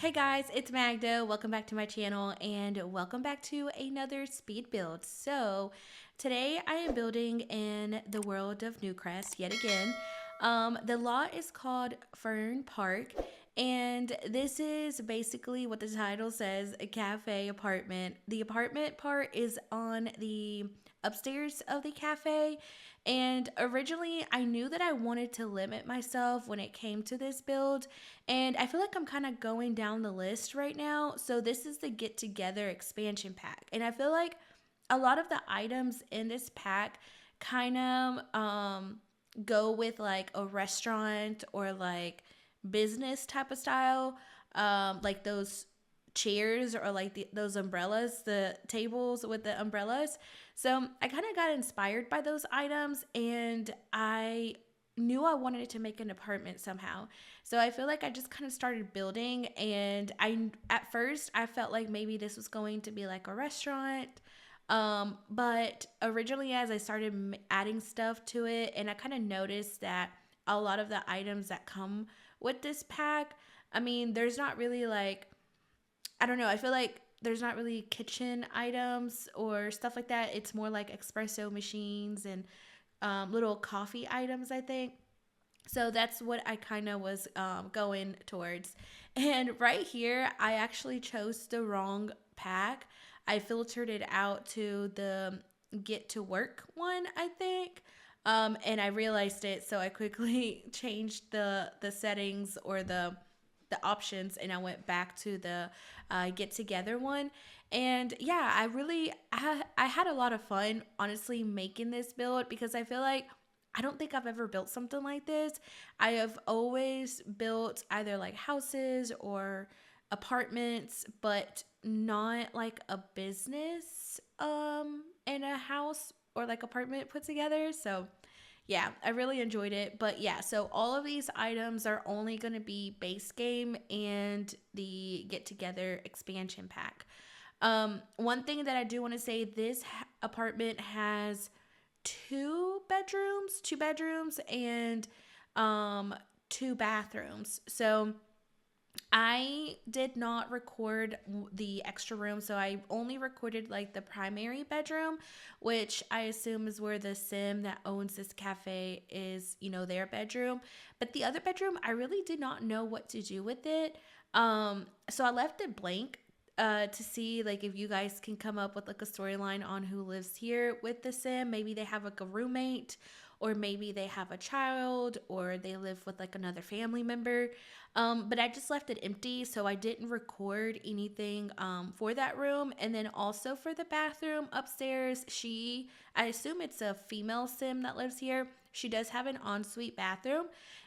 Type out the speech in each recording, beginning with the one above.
Hey guys, it's Magda. Welcome back to my channel and welcome back to another speed build. So today I am building in the world of Newcrest yet again. The lot is called Fern Park, and this is basically what the title says, a cafe apartment. The apartment part is on the upstairs of the cafe, and originally I knew that I wanted to limit myself when it came to this build, and I feel like I'm kind of going down the list right now. So this is the Get Together expansion pack, and I feel like a lot of the items in this pack kind of go with like a restaurant or like business type of style, like those chairs or like those umbrellas, the tables with the umbrellas. So I kind of got inspired by those items, and I knew I wanted to make an apartment somehow. So I feel like I just kind of started building, and at first I felt like maybe this was going to be like a restaurant. But originally, as I started adding stuff to it, and I kind of noticed that a lot of the items that come with this pack, I mean, there's not really like, I don't know, I feel like there's not really kitchen items or stuff like that. It's more like espresso machines and little coffee items, I think. So that's what I kind of was going towards. And right here, I actually chose the wrong pack. I filtered it out to the get to work one, I think. And I realized it, so I quickly changed the settings or the options, and I went back to the get together one. And yeah, I had a lot of fun honestly making this build, because I feel like I don't think I've ever built something like this. I have always built either like houses or apartments, but not like a business and a house or like apartment put together. So yeah, I really enjoyed it. But yeah, so all of these items are only going to be base game and the get together expansion pack. One thing that I do want to say, this apartment has two bedrooms and two bathrooms. So I did not record the extra room, so I only recorded like the primary bedroom, which I assume is where the sim that owns this cafe is, their bedroom. But the other bedroom, I really did not know what to do with it. So I left it blank to see like if you guys can come up with like a storyline on who lives here with the sim. Maybe they have like a roommate, or maybe they have a child, or they live with like another family member. But I just left it empty, so I didn't record anything for that room. And then also for the bathroom upstairs, I assume it's a female sim that lives here. She does have an ensuite bathroom,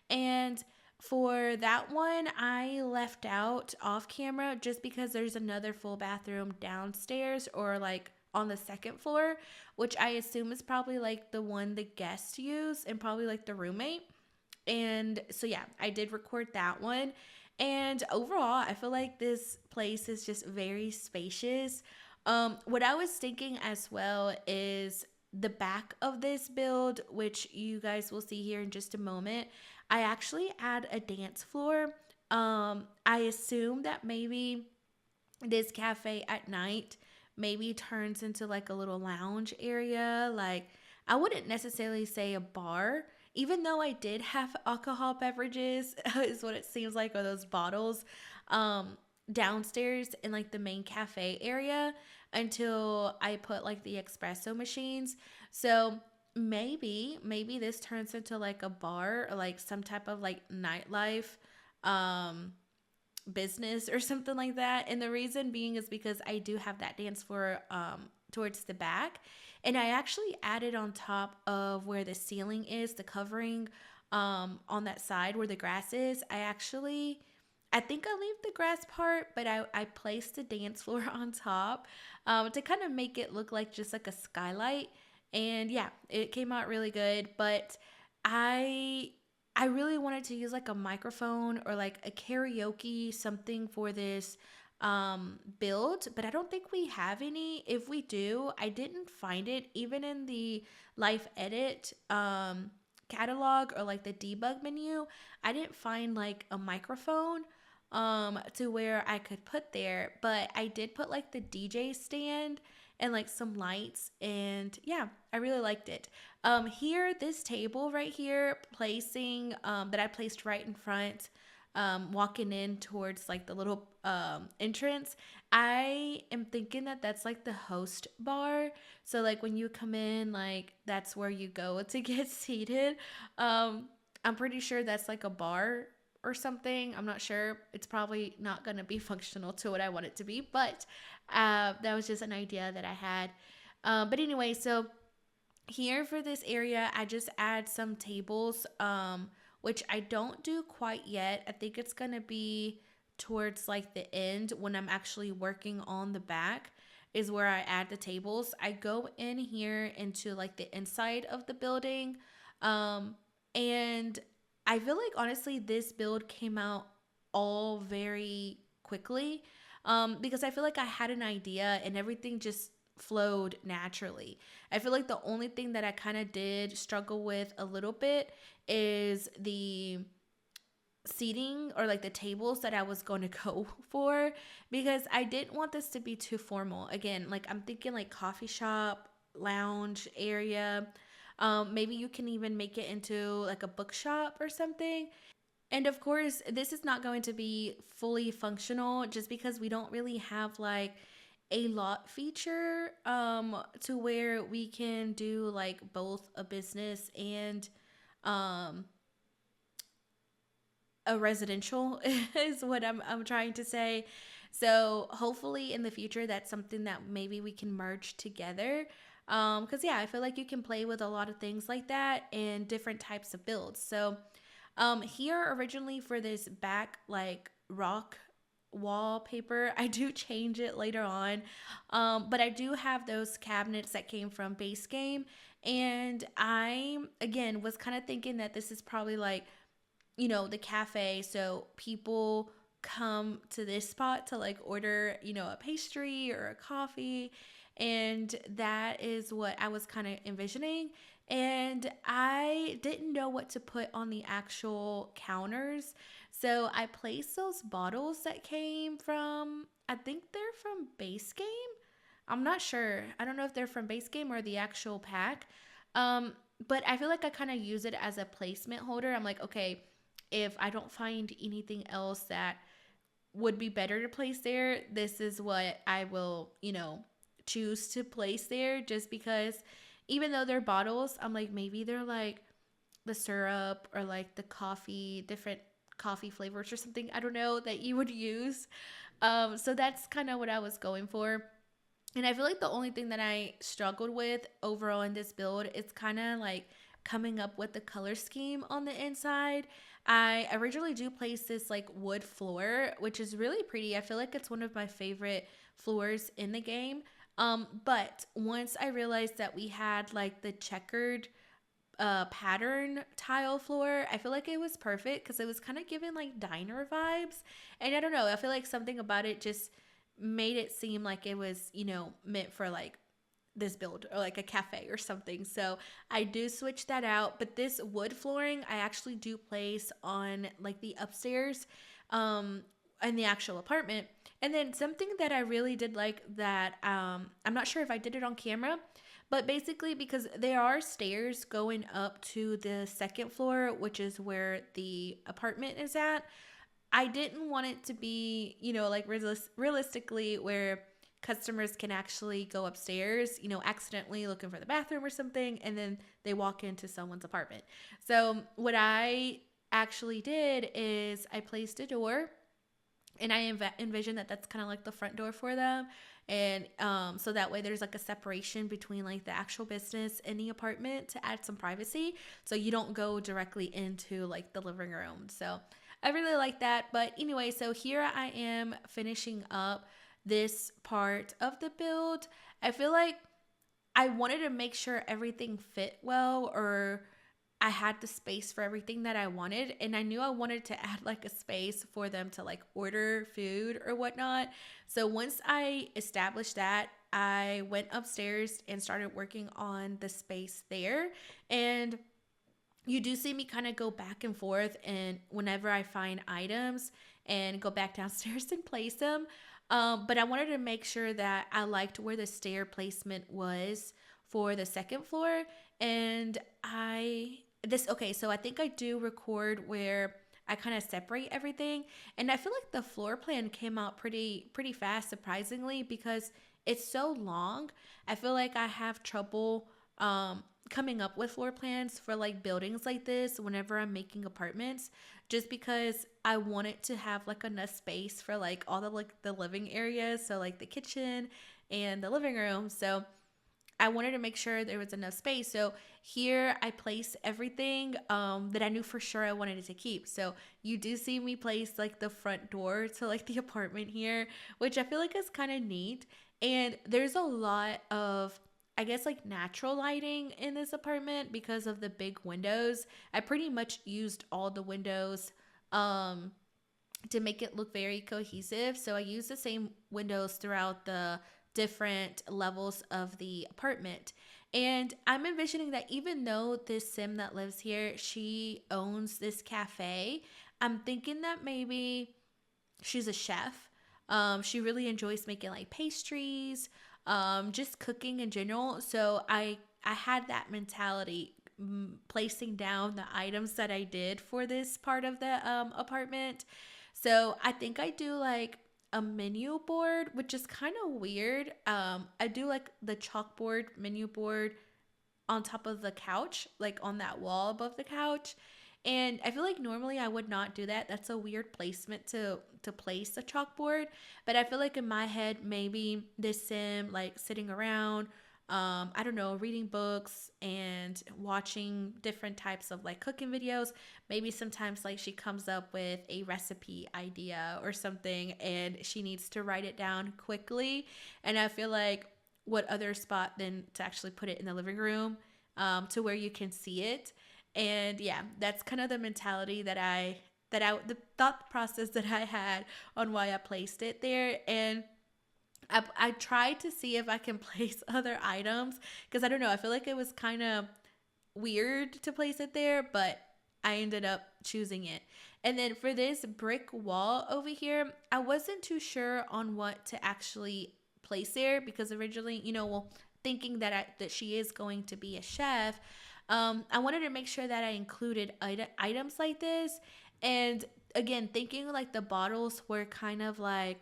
and for that one, I left out off camera just because there's another full bathroom downstairs, or like on the second floor, which I assume is probably like the one the guests use and probably like the roommate. And so yeah, I did record that one. And overall, I feel like this place is just very spacious. What I was thinking as well is the back of this build, which you guys will see here in just a moment. I actually add a dance floor. I assume that maybe this cafe at night maybe turns into like a little lounge area. Like, I wouldn't necessarily say a bar, even though I did have alcohol beverages, is what it seems like, or those bottles downstairs in like the main cafe area until I put like the espresso machines. So maybe this turns into like a bar or like some type of like nightlife business or something like that. And the reason being is because I do have that dance floor towards the back, and I actually added on top of where the ceiling is, the covering on that side where the grass is. I think I leave the grass part, but I placed the dance floor on top to kind of make it look like just like a skylight. And yeah, it came out really good. But I I really wanted to use like a microphone or like a karaoke something for this build, but I don't think we have any. If we do, I didn't find it even in the life edit catalog or like the debug menu. I didn't find like a microphone. to where I could put there, but I did put like the DJ stand and like some lights, and yeah, I really liked it. Here, this table right here, placing that I placed right in front, walking in towards like the little entrance. I am thinking that that's like the host bar. So like when you come in, like that's where you go to get seated. Um, I'm pretty sure that's like a bar or something. I'm not sure. It's probably not going to be functional to what I want it to be, but that was just an idea that I had. But anyway, so here for this area, I just add some tables, which I don't do quite yet. I think it's going to be towards like the end when I'm actually working on the back is where I add the tables. I go in here into like the inside of the building. Um, and I feel like honestly, this build came out all very quickly, because I feel like I had an idea and everything just flowed naturally. I feel like the only thing that I kind of did struggle with a little bit is the seating or like the tables that I was going to go for, because I didn't want this to be too formal. Again, like I'm thinking like coffee shop, lounge area. Maybe you can even make it into like a bookshop or something. And of course, this is not going to be fully functional just because we don't really have like a lot feature to where we can do like both a business and um a residential is what I'm trying to say. So hopefully in the future that's something that maybe we can merge together. Cuz yeah, I feel like you can play with a lot of things like that and different types of builds. So here originally for this back like rock wallpaper, I do change it later on. But I do have those cabinets that came from Base Game, and I again was kind of thinking that this is probably like, the cafe. So people come to this spot to like order, a pastry or a coffee. And that is what I was kind of envisioning. And I didn't know what to put on the actual counters. So I placed those bottles that came from, I think they're from Base Game. I'm not sure. I don't know if they're from Base Game or the actual pack. Um, but I feel like I kind of use it as a placement holder. I'm like, okay, if I don't find anything else that would be better to place there, this is what I will, choose to place there, just because even though they're bottles, I'm like, maybe they're like the syrup or like the coffee, different coffee flavors or something, I don't know, that you would use. So that's kind of what I was going for. And I feel like the only thing that I struggled with overall in this build is kind of like coming up with the color scheme on the inside. I originally do place this like wood floor, which is really pretty. I feel like it's one of my favorite floors in the game. But once I realized that we had like the checkered pattern tile floor, I feel like it was perfect because it was kind of giving like diner vibes. And I don't know, I feel like something about it just made it seem like it was, meant for like this build or like a cafe or something. So I do switch that out. But this wood flooring, I actually do place on like the upstairs in the actual apartment. And then something that I really did like that I'm not sure if I did it on camera, but basically because there are stairs going up to the second floor, which is where the apartment is at. I didn't want it to be, like realistically where customers can actually go upstairs, accidentally looking for the bathroom or something, and then they walk into someone's apartment. So, what I actually did is I placed a door, and I envision that that's kind of like the front door for them. And so that way there's like a separation between like the actual business and the apartment to add some privacy. So you don't go directly into like the living room. So I really like that. But anyway, so here I am finishing up this part of the build. I feel like I wanted to make sure everything fit well, or I had the space for everything that I wanted. And I knew I wanted to add like a space for them to like order food or whatnot. So once I established that, I went upstairs and started working on the space there. And you do see me kind of go back and forth and whenever I find items and go back downstairs and place them. But I wanted to make sure that I liked where the stair placement was for the second floor. And okay, so I think I do record where I kind of separate everything. And I feel like the floor plan came out pretty fast, surprisingly, because it's so long. I feel like I have trouble coming up with floor plans for like buildings like this whenever I'm making apartments, just because I want it to have like enough space for like all the like the living areas, so like the kitchen and the living room. So I wanted to make sure there was enough space. So here I place everything that I knew for sure I wanted it to keep. So you do see me place like the front door to like the apartment here, which I feel like is kind of neat. And there's a lot of, I guess, like natural lighting in this apartment because of the big windows. I pretty much used all the windows to make it look very cohesive. So I use the same windows throughout the different levels of the apartment. And I'm envisioning that even though this sim that lives here, she owns this cafe, I'm thinking that maybe she's a chef. She really enjoys making like pastries, just cooking in general. So I had that mentality, placing down the items that I did for this part of the apartment. So I think I do like a menu board, which is kind of weird. I do like the chalkboard menu board on top of the couch, like on that wall above the couch. And I feel like normally I would not do that. That's a weird placement to place a chalkboard. But I feel like in my head, maybe this sim like sitting around, I don't know, reading books and watching different types of like cooking videos. Maybe sometimes like she comes up with a recipe idea or something and she needs to write it down quickly. And I feel like what other spot than to actually put it in the living room, to where you can see it. And yeah, that's kind of the mentality the thought process that I had on why I placed it there. And I tried to see if I can place other items because I don't know, I feel like it was kind of weird to place it there, but I ended up choosing it. And then for this brick wall over here, I wasn't too sure on what to actually place there because originally, well, thinking that she is going to be a chef, I wanted to make sure that I included items like this. And again, thinking like the bottles were kind of like,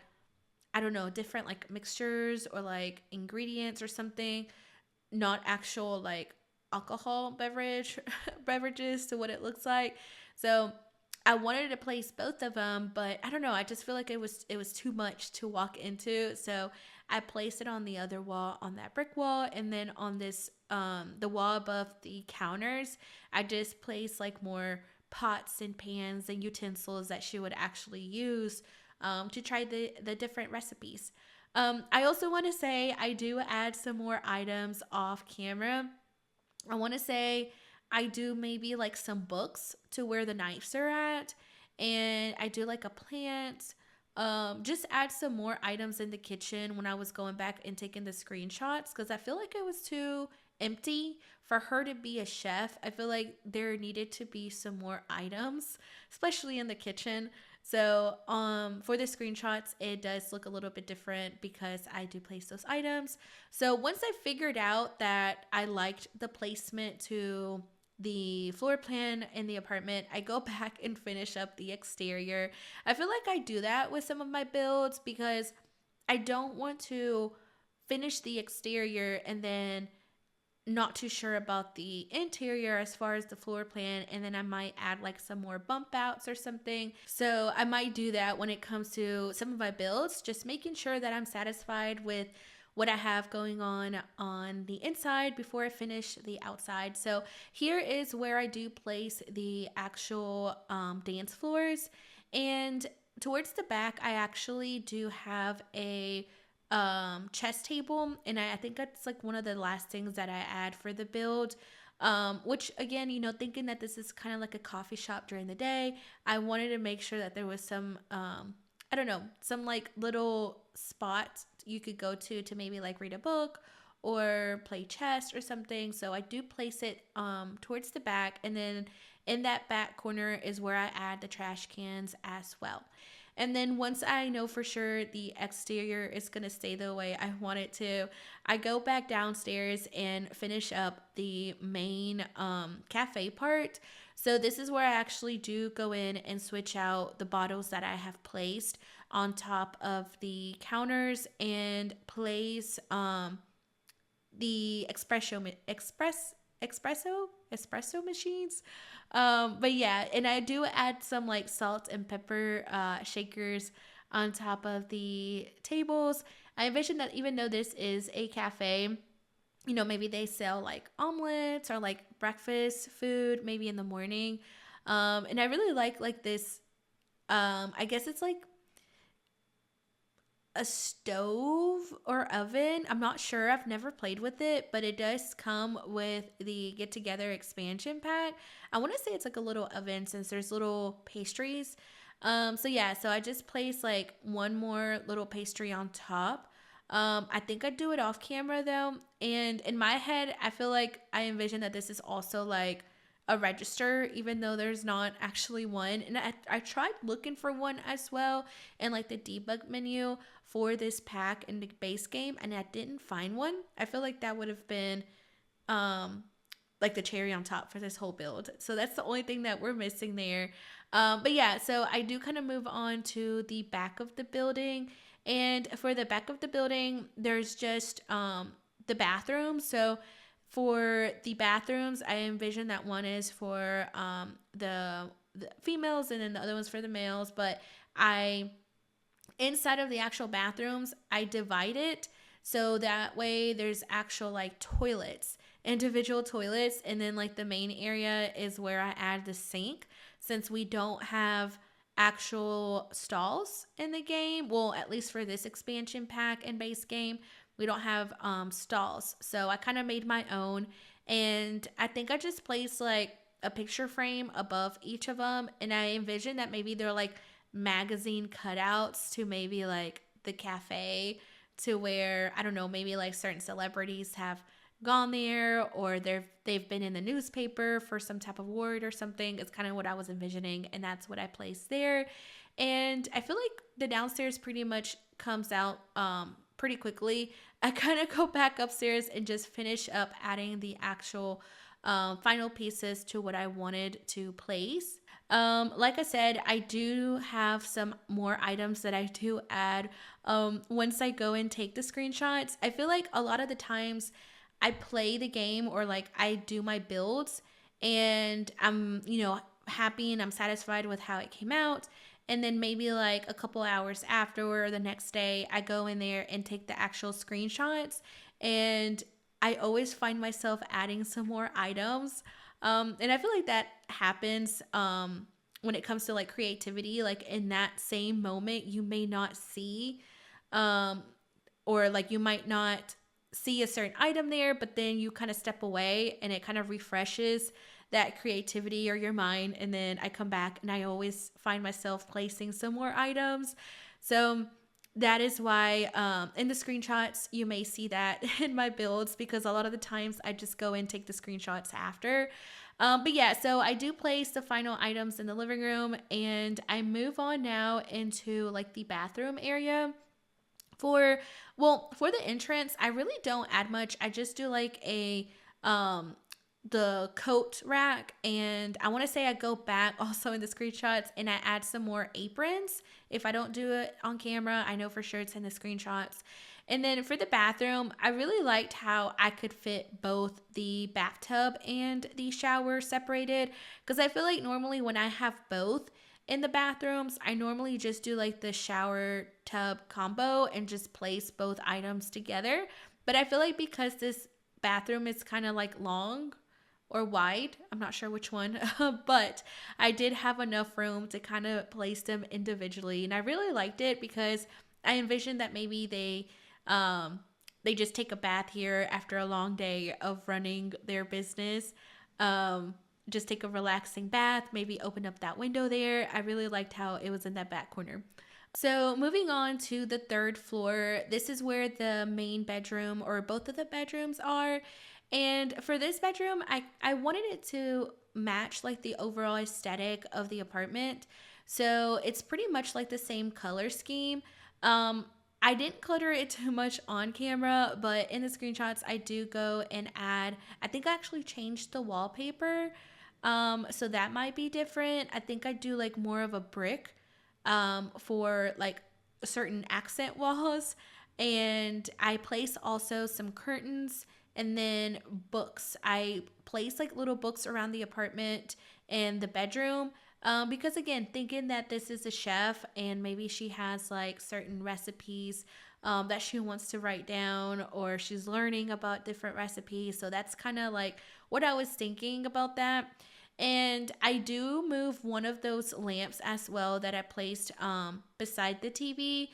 I don't know, different like mixtures or like ingredients or something, not actual like alcohol beverages to what it looks like. So I wanted to place both of them, but I don't know, I just feel like it was too much to walk into. So I placed it on the other wall, on that brick wall, and then on this the wall above the counters, I just placed like more pots and pans and utensils that she would actually use to try the different recipes. I also want to say I do add some more items off camera. I want to say I do maybe like some books to where the knives are at, and I do like a plant. Just add some more items in the kitchen when I was going back and taking the screenshots because I feel like it was too empty for her to be a chef. I feel like there needed to be some more items, especially in the kitchen. So for the screenshots, it does look a little bit different because I do place those items. So once I figured out that I liked the placement to the floor plan in the apartment, I go back and finish up the exterior. I feel like I do that with some of my builds because I don't want to finish the exterior and then not too sure about the interior as far as the floor plan, and then I might add like some more bump outs or something. So I might do that when it comes to some of my builds, just making sure that I'm satisfied with what I have going on the inside before I finish the outside. So here is where I do place the actual dance floors, and towards the back I actually do have a chess table, and I think that's like one of the last things that I add for the build, which again, thinking that this is kind of like a coffee shop during the day, I wanted to make sure that there was some I don't know, some like little spots you could go to maybe like read a book or play chess or something. So I do place it towards the back, and then in that back corner is where I add the trash cans as well. And then once I know for sure the exterior is going to stay the way I want it to, I go back downstairs and finish up the main cafe part. So this is where I actually do go in and switch out the bottles that I have placed on top of the counters and place the espresso machines. But yeah, and I do add some like salt and pepper shakers on top of the tables. I envision that even though this is a cafe, you know, maybe they sell like omelets or like breakfast food maybe in the morning. And I really like this. I guess it's like a stove or oven. I'm not sure. I've never played with it, but it does come with the Get Together expansion pack. I want to say it's like a little oven since there's little pastries. So yeah, so I just place like one more little pastry on top. I think I do it off camera though. And in my head, I feel like I envision that this is also like a register, even though there's not actually one. And I tried looking for one as well in like the debug menu for this pack in the base game, and I didn't find one. I feel like that would have been like the cherry on top for this whole build. So that's the only thing that we're missing there. But yeah, so I do kind of move on to the back of the building. And for the back of the building, there's just the bathroom. So for the bathrooms, I envision that one is for the females and then the other one's for the males. But inside of the actual bathrooms, I divide it so that way there's actual like toilets, individual toilets. And then like the main area is where I add the sink since we don't have actual stalls in the game. Well, at least for this expansion pack and base game, we don't have stalls. So I kind of made my own. And I think I just placed like a picture frame above each of them. And I envision that maybe they're like magazine cutouts to maybe like the cafe, to where, I don't know, maybe like certain celebrities have gone there or they've been in the newspaper for some type of award or something. It's kind of what I was envisioning, and that's what I placed there. And I feel like the downstairs pretty much comes out pretty quickly. I kind of go back upstairs and just finish up adding the actual final pieces to what I wanted to place. Like I said, I do have some more items that I do add once I go and take the screenshots. I feel like a lot of the times I play the game or like I do my builds and I'm, you know, happy and I'm satisfied with how it came out. And then maybe like a couple hours after or the next day, I go in there and take the actual screenshots. And I always find myself adding some more items. And I feel like that happens when it comes to like creativity. Like in that same moment, you may not see, or like you might not see a certain item there, but then you kind of step away and it kind of refreshes that creativity or your mind. And then I come back and I always find myself placing some more items. So that is why in the screenshots, you may see that in my builds, because a lot of the times I just go and take the screenshots after. But yeah, so I do place the final items in the living room, and I move on now into like the bathroom area. For the entrance, I really don't add much. I just do like the coat rack, and I want to say I go back also in the screenshots and I add some more aprons. If I don't do it on camera, I know for sure it's in the screenshots. And then for the bathroom, I really liked how I could fit both the bathtub and the shower separated, because I feel like normally when I have both in the bathrooms, I normally just do like the shower tub combo and just place both items together. But I feel like because this bathroom is kind of like long or wide, I'm not sure which one, but I did have enough room to kind of place them individually. And I really liked it because I envisioned that maybe they just take a bath here after a long day of running their business. Just take a relaxing bath, maybe open up that window there. I really liked how it was in that back corner. So moving on to the third floor, this is where the main bedroom or both of the bedrooms are. And for this bedroom, I wanted it to match like the overall aesthetic of the apartment. So it's pretty much like the same color scheme. I didn't clutter it too much on camera, but in the screenshots, I do go and add, I think I actually changed the wallpaper. So that might be different. I think I do like more of a brick for like certain accent walls. And I place also some curtains and then books. I place like little books around the apartment and the bedroom. Because again, thinking that this is a chef and maybe she has like certain recipes that she wants to write down, or she's learning about different recipes. So that's kind of like what I was thinking about that. And I do move one of those lamps as well that I placed beside the TV.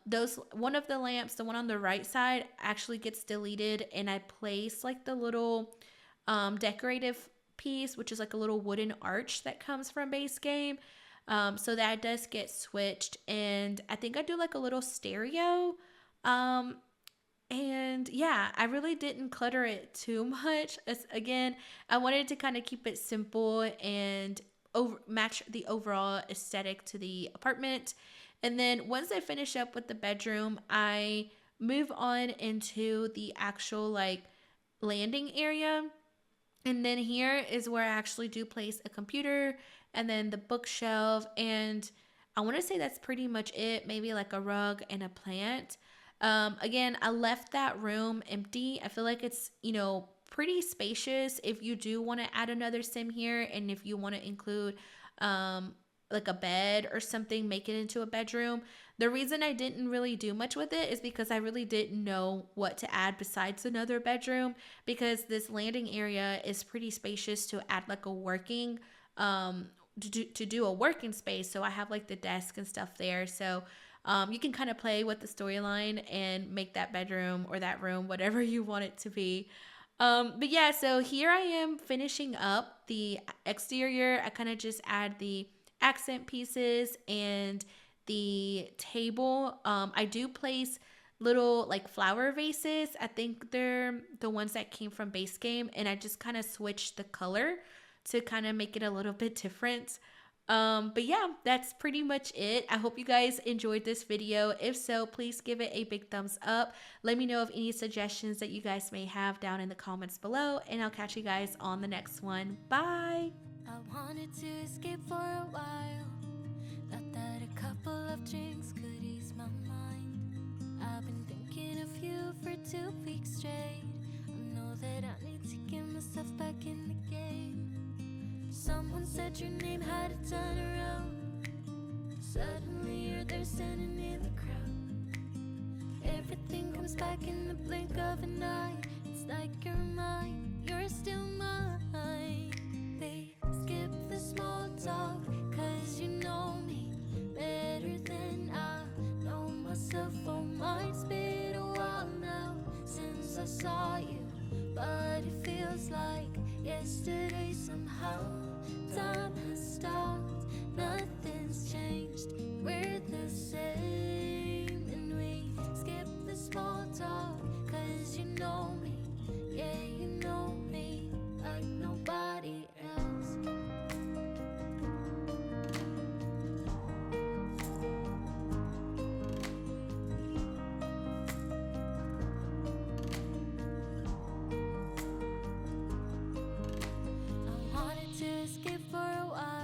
Those one of the lamps, the one on the right side, actually gets deleted, and I place like the little decorative piece, which is like a little wooden arch that comes from base game. So that does get switched, and I think I do like a little stereo. Um, and yeah, I really didn't clutter it too much. As, again, I wanted to kind of keep it simple and match the overall aesthetic to the apartment. And then once I finish up with the bedroom, I move on into the actual like landing area. And then here is where I actually do place a computer and then the bookshelf. And I want to say that's pretty much it. Maybe like a rug and a plant. Again, I left that room empty. I feel like it's, pretty spacious if you do want to add another sim here. And if you want to include like a bed or something, make it into a bedroom. The reason I didn't really do much with it is because I really didn't know what to add besides another bedroom, because this landing area is pretty spacious to add like a working to do a working space. So I have like the desk and stuff there. So you can kind of play with the storyline and make that bedroom or that room whatever you want it to be. But yeah, so here I am finishing up the exterior. I kind of just add the accent pieces and the table. I do place little like flower vases. I think they're the ones that came from base game, and I just kind of switched the color to kind of make it a little bit different. But yeah, that's pretty much it. I hope you guys enjoyed this video. If so, please give it a big thumbs up. Let me know of any suggestions that you guys may have down in the comments below, and I'll catch you guys on the next one. Bye! I wanted to escape for a while. Thought that a couple of drinks could ease my mind. I've been thinking of you for 2 weeks straight. I know that I need to get myself back in the game. Someone said your name had a turn around. Suddenly you're there standing in the crowd. Everything comes back in the blink of an eye. It's like you're mine, you're still mine. They skip the small talk, cause you know me better than I know myself. Oh, mine's been a while now since I saw you, but it feels like yesterday somehow. Time has stopped, nothing's changed, we're the same. And we skip the small talk, cause you know me, yeah, you know me like nobody else. I wanted to escape for a while.